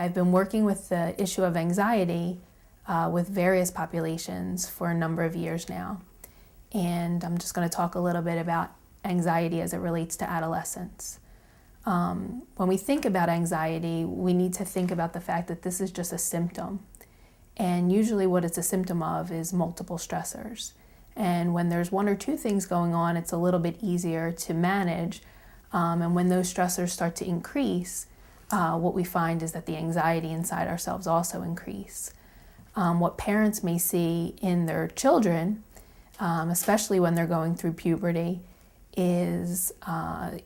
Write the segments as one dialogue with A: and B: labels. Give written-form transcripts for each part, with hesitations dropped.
A: I've been working with the issue of anxiety with various populations for a number of years now. And I'm just going to talk a little bit about anxiety as it relates to adolescents. When we think about anxiety, we need to think about the fact that this is just a symptom. And usually what it's a symptom of is multiple stressors. And when there's one or two things going on, it's a little bit easier to manage. And when those stressors start to increase, what we find is that the anxiety inside ourselves also increase. What parents may see in their children, especially when they're going through puberty, is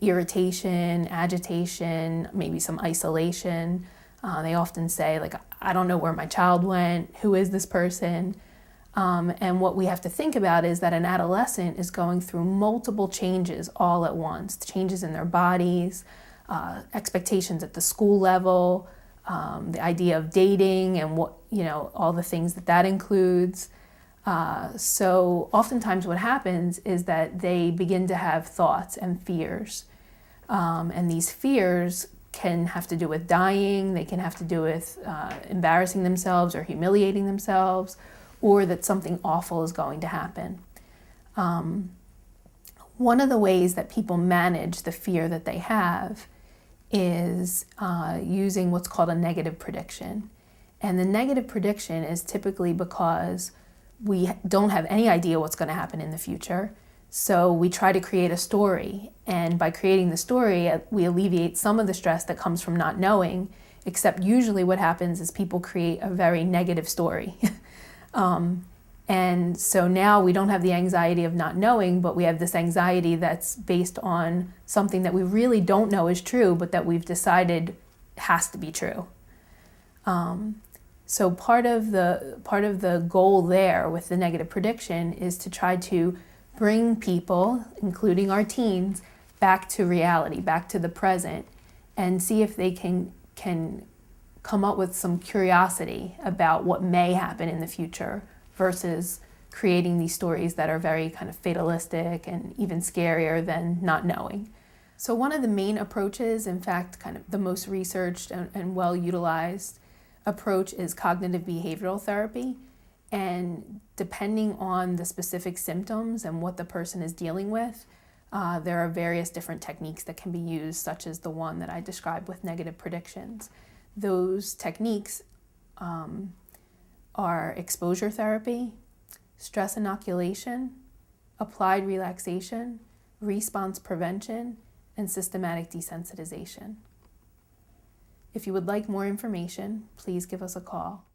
A: irritation, agitation, maybe some isolation. They often say, like, I don't know where my child went, who is this person? And what we have to think about is that an adolescent is going through multiple changes all at once, changes in their bodies, expectations at the school level, the idea of dating and what, all the things that includes. So oftentimes what happens is that they begin to have thoughts and fears. And these fears can have to do with dying, they can have to do with embarrassing themselves or humiliating themselves, or that something awful is going to happen. One of the ways that people manage the fear that they have is using what's called a negative prediction. And the negative prediction is typically because we don't have any idea what's going to happen in the future. So we try to create a story. And by creating the story, we alleviate some of the stress that comes from not knowing, except usually what happens is people create a very negative story. And so now we don't have the anxiety of not knowing, but we have this anxiety that's based on something that we really don't know is true, but that we've decided has to be true. So part of the goal there with the negative prediction is to try to bring people, including our teens, back to reality, back to the present, and see if they can come up with some curiosity about what may happen in the future versus creating these stories that are very kind of fatalistic and even scarier than not knowing. So one of the main approaches, in fact, kind of the most researched and well-utilized approach is cognitive behavioral therapy. And depending on the specific symptoms and what the person is dealing with, there are various different techniques that can be used, such as the one that I described with negative predictions. Those techniques are exposure therapy, stress inoculation, applied relaxation, response prevention, and systematic desensitization. If you would like more information, please give us a call.